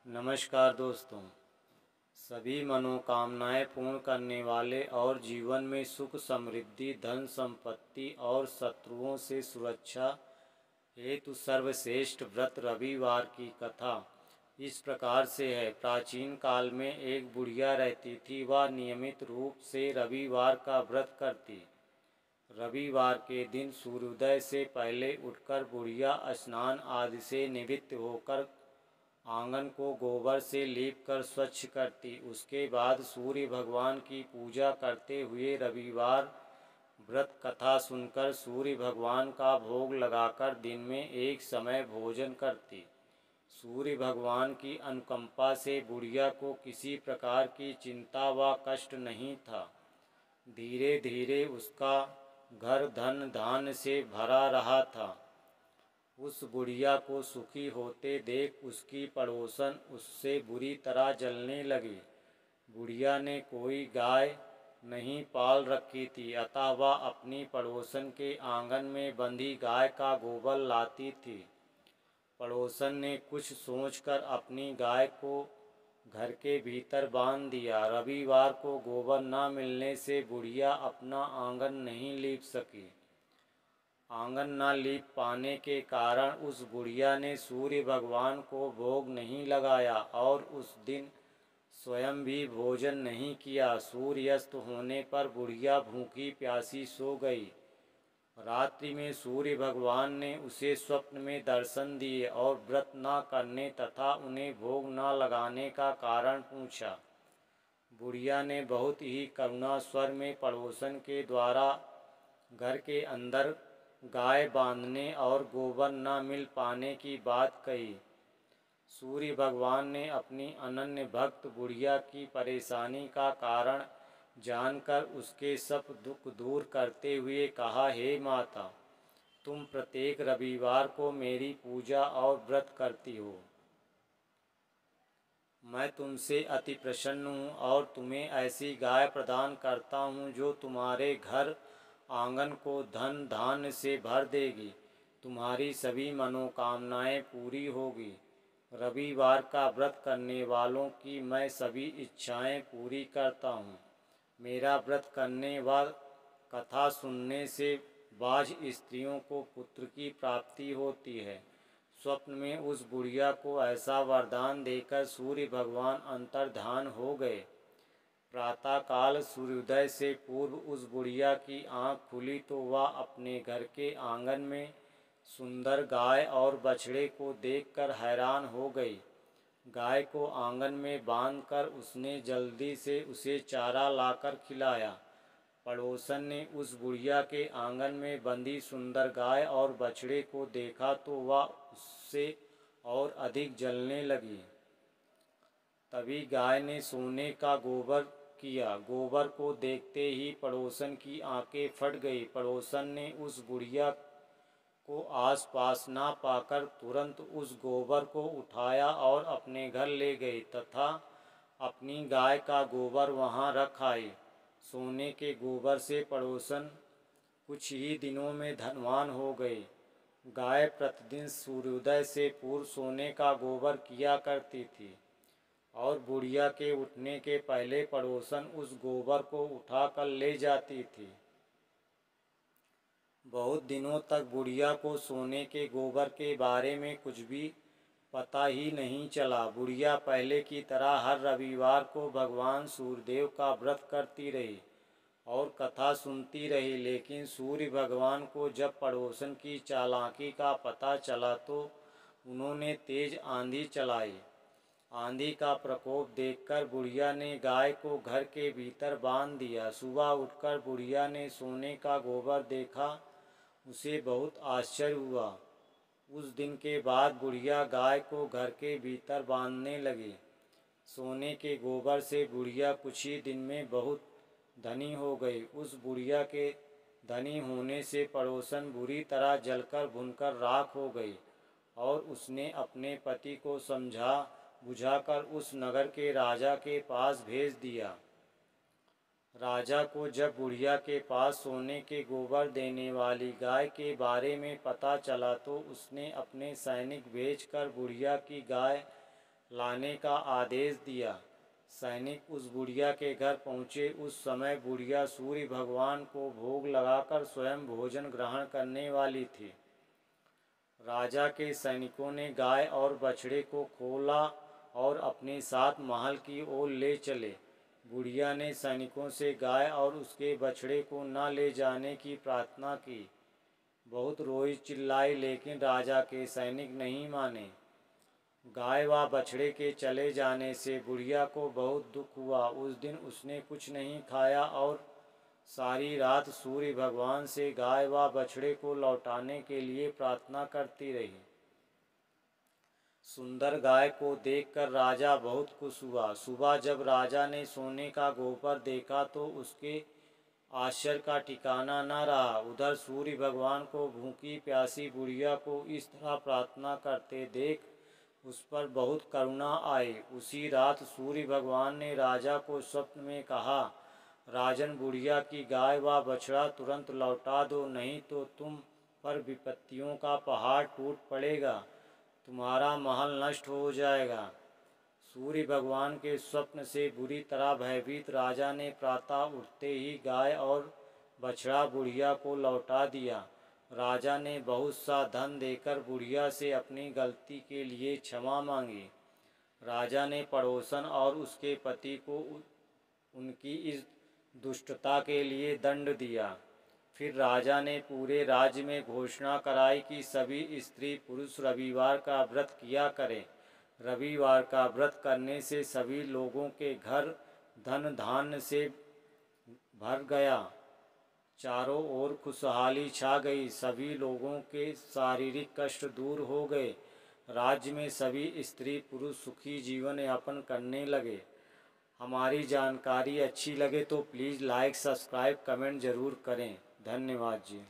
नमस्कार दोस्तों। सभी मनोकामनाएं पूर्ण करने वाले और जीवन में सुख समृद्धि धन संपत्ति और शत्रुओं से सुरक्षा हेतु सर्वश्रेष्ठ व्रत रविवार की कथा इस प्रकार से है। प्राचीन काल में एक बुढ़िया रहती थी। वह नियमित रूप से रविवार का व्रत करती। रविवार के दिन सूर्योदय से पहले उठकर बुढ़िया स्नान आदि से निवृत्त होकर आंगन को गोबर से लीपकर स्वच्छ करती। उसके बाद सूर्य भगवान की पूजा करते हुए रविवार व्रत कथा सुनकर सूर्य भगवान का भोग लगाकर दिन में एक समय भोजन करती। सूर्य भगवान की अनुकंपा से बुढ़िया को किसी प्रकार की चिंता व कष्ट नहीं था। धीरे धीरे उसका घर धन धान्य से भरा रहा था। उस बुढ़िया को सुखी होते देख उसकी पड़ोसन उससे बुरी तरह जलने लगी। बुढ़िया ने कोई गाय नहीं पाल रखी थी, अतः वह अपनी पड़ोसन के आंगन में बंधी गाय का गोबर लाती थी। पड़ोसन ने कुछ सोचकर अपनी गाय को घर के भीतर बांध दिया। रविवार को गोबर न मिलने से बुढ़िया अपना आंगन नहीं लीप सकी। आंगन न लीप पाने के कारण उस बुढ़िया ने सूर्य भगवान को भोग नहीं लगाया और उस दिन स्वयं भी भोजन नहीं किया। सूर्यास्त होने पर बुढ़िया भूखी प्यासी सो गई। रात्रि में सूर्य भगवान ने उसे स्वप्न में दर्शन दिए और व्रत न करने तथा उन्हें भोग न लगाने का कारण पूछा। बुढ़िया ने बहुत ही करुणा स्वर में पड़ोसन के द्वारा घर के अंदर गाय बांधने और गोबर न मिल पाने की बात कही। सूर्य भगवान ने अपनी अनन्य भक्त बुढ़िया की परेशानी का कारण जानकर उसके सब दुख दूर करते हुए कहा, हे माता, तुम प्रत्येक रविवार को मेरी पूजा और व्रत करती हो। मैं तुमसे अति प्रसन्न हूँ और तुम्हें ऐसी गाय प्रदान करता हूँ जो तुम्हारे घर आंगन को धन धान्य से भर देगी। तुम्हारी सभी मनोकामनाएं पूरी होगी। रविवार का व्रत करने वालों की मैं सभी इच्छाएं पूरी करता हूँ। मेरा व्रत करने व कथा सुनने से बाझ स्त्रियों को पुत्र की प्राप्ति होती है। स्वप्न में उस बुढ़िया को ऐसा वरदान देकर सूर्य भगवान अंतर्धान हो गए। प्रातःकाल सूर्योदय से पूर्व उस बुढ़िया की आँख खुली तो वह अपने घर के आंगन में सुंदर गाय और बछड़े को देखकर हैरान हो गई। गाय को आंगन में बांधकर उसने जल्दी से उसे चारा लाकर खिलाया। पड़ोसन ने उस बुढ़िया के आंगन में बंधी सुंदर गाय और बछड़े को देखा तो वह उससे और अधिक जलने लगी। तभी गाय ने सोने का गोबर किया। गोबर को देखते ही पड़ोसन की आंखें फट गई। पड़ोसन ने उस बुढ़िया को आसपास ना पाकर तुरंत उस गोबर को उठाया और अपने घर ले गई तथा अपनी गाय का गोबर वहां रख आई। सोने के गोबर से पड़ोसन कुछ ही दिनों में धनवान हो गई। गाय प्रतिदिन सूर्योदय से पूर्व सोने का गोबर किया करती थी और बुढ़िया के उठने के पहले पड़ोसन उस गोबर को उठाकर ले जाती थी। बहुत दिनों तक बुढ़िया को सोने के गोबर के बारे में कुछ भी पता ही नहीं चला। बुढ़िया पहले की तरह हर रविवार को भगवान सूर्यदेव का व्रत करती रही और कथा सुनती रही। लेकिन सूर्य भगवान को जब पड़ोसन की चालाकी का पता चला तो उन्होंने तेज आंधी चलाई। आंधी का प्रकोप देखकर बुढ़िया ने गाय को घर के भीतर बांध दिया। सुबह उठकर बुढ़िया ने सोने का गोबर देखा। उसे बहुत आश्चर्य हुआ। उस दिन के बाद बुढ़िया गाय को घर के भीतर बांधने लगी। सोने के गोबर से बुढ़िया कुछ ही दिन में बहुत धनी हो गई। उस बुढ़िया के धनी होने से पड़ोसन बुरी तरह जलकर भुनकर राख हो गई और उसने अपने पति को समझा बुझाकर उस नगर के राजा के पास भेज दिया। राजा को जब बुढ़िया के पास सोने के गोबर देने वाली गाय के बारे में पता चला तो उसने अपने सैनिक भेजकर बुढ़िया की गाय लाने का आदेश दिया। सैनिक उस बुढ़िया के घर पहुँचे। उस समय बुढ़िया सूर्य भगवान को भोग लगाकर स्वयं भोजन ग्रहण करने वाली थी। राजा के सैनिकों ने गाय और बछड़े को खोला और अपने साथ महल की ओर ले चले। बुढ़िया ने सैनिकों से गाय और उसके बछड़े को न ले जाने की प्रार्थना की। बहुत रोई चिल्लाई, लेकिन राजा के सैनिक नहीं माने। गाय व बछड़े के चले जाने से बुढ़िया को बहुत दुख हुआ। उस दिन उसने कुछ नहीं खाया और सारी रात सूर्य भगवान से गाय व बछड़े को लौटाने के लिए प्रार्थना करती रही। सुंदर गाय को देखकर राजा बहुत खुश हुआ। सुबह जब राजा ने सोने का गोबर देखा तो उसके आश्चर्य का ठिकाना न रहा। उधर सूर्य भगवान को भूखी प्यासी बुढ़िया को इस तरह प्रार्थना करते देख उस पर बहुत करुणा आई। उसी रात सूर्य भगवान ने राजा को स्वप्न में कहा, राजन, बुढ़िया की गाय व बछड़ा तुरंत लौटा दो, नहीं तो तुम पर विपत्तियों का पहाड़ टूट पड़ेगा, तुम्हारा महल नष्ट हो जाएगा। सूर्य भगवान के स्वप्न से बुरी तरह भयभीत राजा ने प्रातः उठते ही गाय और बछड़ा बुढ़िया को लौटा दिया। राजा ने बहुत सा धन देकर बुढ़िया से अपनी गलती के लिए क्षमा मांगी। राजा ने पड़ोसन और उसके पति को उनकी इस दुष्टता के लिए दंड दिया। फिर राजा ने पूरे राज्य में घोषणा कराई कि सभी स्त्री पुरुष रविवार का व्रत किया करें। रविवार का व्रत करने से सभी लोगों के घर धन धान्य से भर गया। चारों ओर खुशहाली छा गई। सभी लोगों के शारीरिक कष्ट दूर हो गए। राज्य में सभी स्त्री पुरुष सुखी जीवन यापन करने लगे। हमारी जानकारी अच्छी लगे तो प्लीज़ लाइक, सब्सक्राइब, कमेंट ज़रूर करें। धन्यवाद जी।